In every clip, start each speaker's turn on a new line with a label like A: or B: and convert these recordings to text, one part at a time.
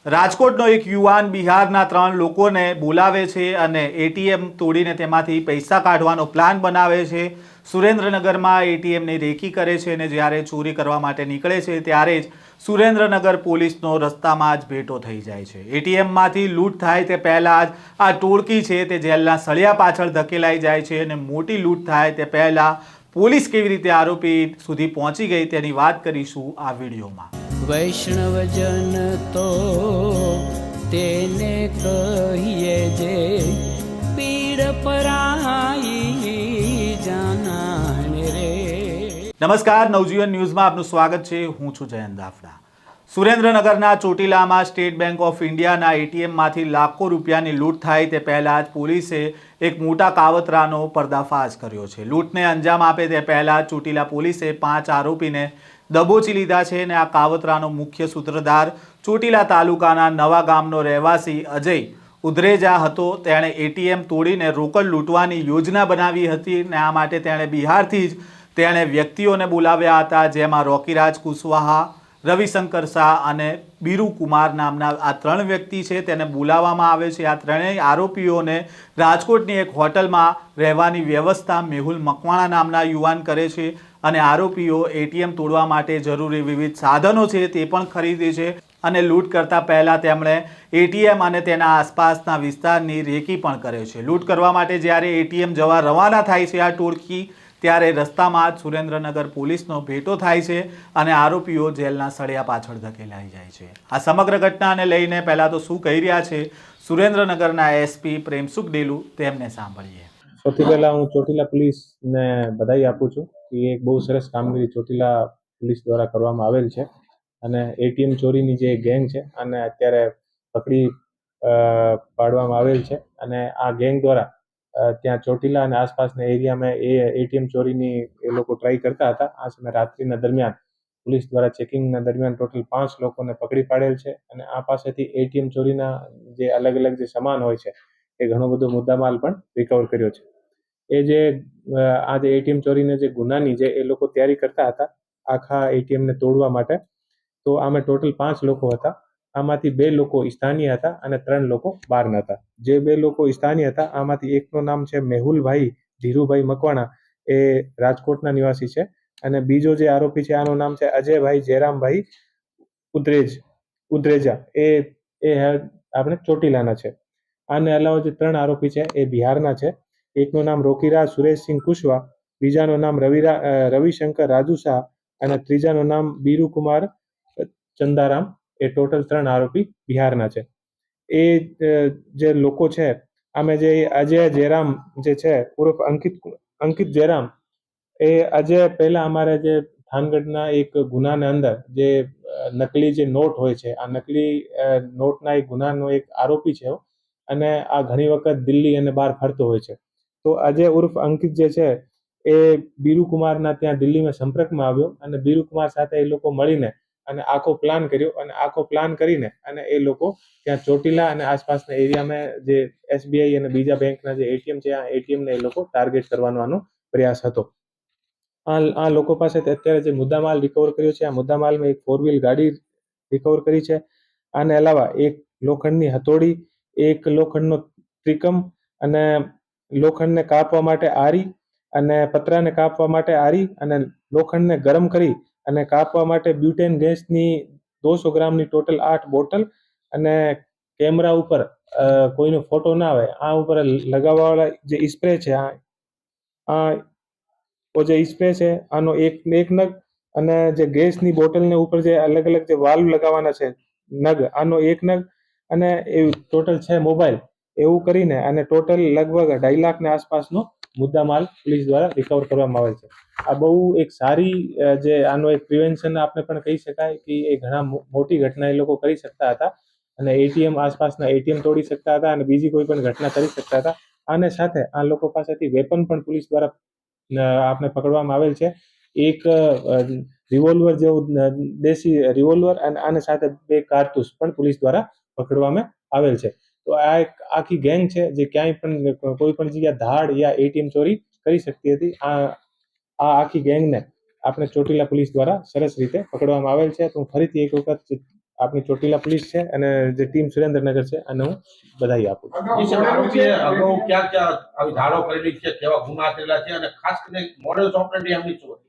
A: રાજકોટનો એક યુવાન બિહારના 3 લોકોને બોલાવે છે અને એટીએમ તોડીને તેમાંથી પૈસા કાઢવાનો પ્લાન બનાવે છે. સુરેન્દ્રનગરમાં એટીએમની રેકી કરે છે અને જ્યારે ચોરી કરવા માટે નીકળે છે ત્યારે જ સુરેન્દ્રનગર પોલીસનો રસ્તામાં જ ભેટો થઈ જાય છે. એટીએમમાંથી લૂંટ થાય તે પહેલાં જ આ ટોળકી છે તે જેલના સળિયા પાછળ ધકેલાઈ જાય છે અને મોટી લૂંટ થાય તે પહેલાં પોલીસ કેવી રીતે આરોપી સુધી પહોંચી ગઈ તેની વાત કરીશું આ વિડીયોમાં.
B: વૈષ્ણવજન તો તેને કહીએ જે પીડ પરાઈ જાનાને રે.
A: નમસ્કાર, નવજીવન ન્યૂઝમાં આપનું સ્વાગત છે. હું છું જયંત દાફડા. સુરેન્દ્રનગરના ચોટીલામાં સ્ટેટ બેંક ઓફ ઇન્ડિયાના એટીએમમાંથી લાખો રૂપિયાની લૂંટ થાય તે પહેલાં જ પોલીસે એક મોટા કાવતરાનો પર્દાફાશ કર્યો છે. લૂંટને અંજામ આપે તે પહેલાં ચોટીલા પોલીસે 5 આરોપીને દબોચી લીધા છે અને આ કાવતરાનો મુખ્ય સૂત્રધાર ચોટીલા તાલુકાના નવા ગામનો રહેવાસી અજય ઉધરેજા હતો. તેણે એટીએમ તોડીને રોકડ લૂંટવાની યોજના બનાવી હતી અને આ માટે તેણે બિહારથી જ તેણે વ્યક્તિઓને બોલાવ્યા હતા, જેમાં રોકીરાજ કુશવાહા, રવિશંકર શાહ અને બીરુ કુમાર નામના આ 3 વ્યક્તિ છે તેને બોલાવવામાં આવે છે. આ ત્રણેય આરોપીઓને રાજકોટની એક હોટલમાં રહેવાની વ્યવસ્થા મેહુલ મકવાણા નામના યુવાન કરે છે અને આરોપીઓ એટીએમ તોડવા માટે જરૂરી વિવિધ સાધનો છે તે પણ ખરીદે છે અને લૂંટ કરતા પહેલાં તેમણે એટીએમ અને તેના આસપાસના વિસ્તારની રેકી પણ કરે છે. લૂંટ કરવા માટે જ્યારે એટીએમ જવા રવાના થાય છે આ ટોળકી, ત્યારે રસ્તામાં જ સુરેન્દ્રનગર પોલીસનો ભેટો થાય છે અને આરોપીઓ જેલના સળિયા પાછળ ધકેલાઈ જાય છે. આ સમગ્ર ઘટનાને લઈને પહેલાં તો શું કહી રહ્યા છે સુરેન્દ્રનગરના એસપી પ્રેમસુખ ડેલુ, તેમને સાંભળીએ.
C: સૌથી પહેલા હું ચોટીલા પોલીસને બધાઈ આપું છું કે એક બહુ સરસ કામગીરી ચોટીલા પોલીસ દ્વારા કરવામાં આવેલ છે અને એટીએમ ચોરીની જે ગેંગ છે અને અત્યારે પકડી પાડવામાં આવેલ છે અને આ ગેંગ દ્વારા ત્યાં ચોટીલા અને આસપાસના એરિયામાં એ એટીએમ ચોરીની એ લોકો ટ્રાય કરતા હતા. આ સમય રાત્રિના દરમિયાન પોલીસ દ્વારા ચેકિંગના દરમિયાન ટોટલ 5 લોકોને પકડી પાડેલ છે અને આ પાસેથી એટીએમ ચોરીના જે અલગ અલગ જે સામાન હોય છે એ ઘણો બધો મુદ્દામાલ પણ રિકવર કર્યો છે. એ જે આ જે એટીએમ ચોરીને જે ગુનાની જે એ લોકો તૈયારી કરતા હતા આખા એટીએમને તોડવા માટે, તો આમાં ટોટલ 5 લોકો હતા. આમાંથી 2 લોકો સ્થાનીય હતા અને 3 લોકો બહારના હતા. જે 2 લોકો સ્થાનીય હતા આમાંથી એકનું નામ છે મેહુલભાઈ ધીરુભાઈ મકવાણા, એ રાજકોટના નિવાસી છે અને બીજો જે આરોપી છે આનું નામ છે અજયભાઈ જયરામભાઈ ઉદ્રેજા, એ આપણે ચોટીલાના છે. આને અલાવા જે 3 આરોપી છે એ બિહારના છે. એકનું નામ રોકીરાજ સુરેશસિંહ કુશવા, બીજાનું નામ રવિશંકર રાજુ શાહ અને ત્રીજાનું નામ બીરુ કુમાર ચંદારામ. એ ટોટલ 3 આરોપી બિહારના છે. એ જે લોકો છે આમે જે અજય જયરામ જે છે ઉર્ફ અંકિત જયરામ, એ અજય પહેલા અમારે જે થાનગઢના એક ગુનાના અંદર જે નકલી જે નોટ હોય છે આ નકલી નોટના એક ગુનાનો એક આરોપી છે અને આ ઘણી વખત દિલ્હી અને બહાર ફરતો હોય છે. તો અજય ઉર્ફ અંકિત જે છે એ બીરુ કુમારના ત્યાં દિલ્હીમાં સંપર્કમાં આવ્યો અને બીરુ કુમાર સાથે એ લોકો મળીને અને આખો પ્લાન કર્યો અને આખો પ્લાન કરીને અને એ લોકો ત્યાં ચોટીલા અને આસપાસના એરિયામાં જે એસબીઆઈ અને બીજા બેંકના જે એટીએમ છે આ એટીએમને એ લોકો ટાર્ગેટ કરવાનો આનો પ્રયાસ હતો. આ લોકો પાસે અત્યારે જે મુદ્દામાલ રિકવર કર્યો છે આ મુદ્દામાલમાં એક 4 વ્હીલ ગાડી રિકવર કરી છે. આને અલાવા એક લોખંડની હથોડી, એક લોખંડનો ત્રિકમ અને લોખંડને કાપવા માટે આરી અને પતરાને કાપવા માટે આરી અને લોખંડને ગરમ કરી અને કાપવા માટે બ્યુટેન ગેસની 200 ગ્રામની ટોટલ 8 બોટલ અને કેમેરા ઉપર કોઈનો ફોટો ના આવે આ ઉપર લગાવવાવાળા જે સ્પ્રે છે આ જે સ્પ્રે છે આનો એક નગ અને જે ગેસની બોટલને ઉપર જે અલગ અલગ જે વાલ્વ લગાવવાના છે નગ, આનો એક નગ અને એ ટોટલ 6 મોબાઈલ, એવું કરીને અને ટોટલ લગભગ 2.5 લાખની આસપાસનો મુદ્દામાલ પોલીસ દ્વારા રિકવર કરવામાં આવેલ છે. આ બહુ એક સારી જે આનો એક પ્રિવેન્શન આપણે પણ કહી શકાય કે એ ઘણા મોટી ઘટના એ લોકો કરી શકતા હતા અને એટીએમ આસપાસના એટીએમ તોડી શકતા હતા અને બીજી કોઈ પણ ઘટના કરી શકતા હતા. આને સાથે આ લોકો પાસેથી વેપન પણ પોલીસ દ્વારા આપણે પકડવામાં આવેલ છે. એક રિવોલ્વર જેવું દેશી રિવોલ્વર અને આને સાથે 2 કારતૂસ પણ પોલીસ દ્વારા પકડવામાં આવેલ છે. તો આ એક આખી ગેંગ છે જે ક્યાંય પણ કોઈ પણ જગ્યાએ ધાડ યા એટીએમ ચોરી કરી શકતી હતી. આ આખી ગેંગને આપણે ચોટીલા પોલીસ દ્વારા સરસ રીતે પકડવામાં આવેલ છે. તો હું ફરીથી એક વખત આપણી ચોટીલા પોલીસ છે અને જે ટીમ સુરેન્દ્રનગર છે અને હું બધાઈ આપું છું.
D: જી સાહેબ, આરોપીએ અગાઉ ક્યાં ક્યાં આવી ધારો કરેલી છે, કેવા ગુના કરેલા છે અને ખાસ કરીને મોડેલ ઓપરેન્ડી એમની શું હતી?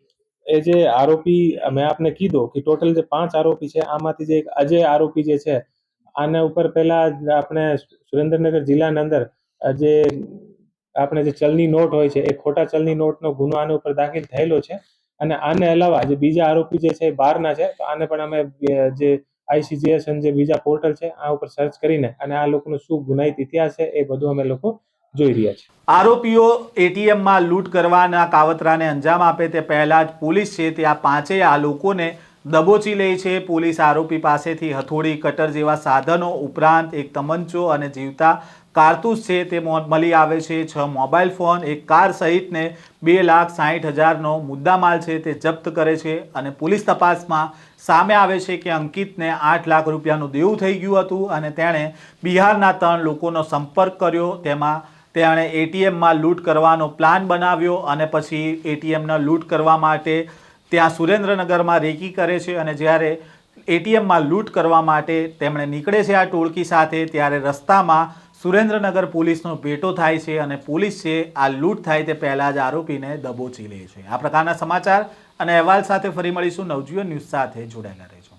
C: એ જે આરોપી મેં આપને કીધું કે ટોટલ જે 5 આરોપી છે આમાંથી જે એક અજય આરોપી જે છે આના ઉપર પહેલા આપણે સુરેન્દ્રનગર જિલ્લાના અંદર જે આપણે જે ચલની નોટ હોય છે એ ખોટા ચલની નોટનો ગુનો આના ઉપર દાખલ થયેલો છે અને આને અલાવા જે બીજા આરોપી જે છે એ બહારના છે તો આને પણ અમે જે ICGS અને જે બીજા પોર્ટલ છે આ ઉપર સર્ચ કરીને અને આ લોકોનો શું ગુનાહિત ઇતિહાસ છે એ બધું અમે લોકો જોઈ રહ્યા છીએ.
A: આરોપીઓ એટીએમમાં લૂંટ કરવાના કાવતરાને અંજામ આપે તે પહેલાં જ પોલીસ છે તે આ પાંચેય આ લોકોને દબોચી લે છે. પોલીસ આરોપી પાસેથી હથોડી, કટર જેવા સાધનો ઉપરાંત એક તમંચો અને જીવતા કારતૂસ છે તે મળી આવે છે. 6 મોબાઈલ ફોન, એક કાર સહિતને 2,60,000નો મુદ્દામાલ છે તે જપ્ત કરે છે અને પોલીસ તપાસમાં સામે આવે છે કે અંકિતને 8 લાખ રૂપિયાનું દેવું થઈ ગયું હતું અને તેણે બિહારના 3 લોકોનો સંપર્ક કર્યો. તેમાં તેણે એટીએમમાં લૂંટ કરવાનો પ્લાન બનાવ્યો અને પછી એટીએમના લૂંટ કરવા માટે ત્યાં સુરેન્દ્રનગરમાં રેકી કરે છે અને જ્યારે એટીએમમાં લૂંટ કરવા માટે તેમણે નીકળે છે આ ટોળકી સાથે ત્યારે રસ્તામાં સુરેન્દ્રનગર પોલીસનો ભેટો થાય છે અને પોલીસ છે આ લૂંટ થાય તે પહેલાં જ આરોપીને દબોચી લે છે. આ પ્રકારના સમાચાર અને અહેવાલ સાથે ફરી મળીશું. નવજીવન ન્યૂઝ સાથે જોડાયેલા રહેજો.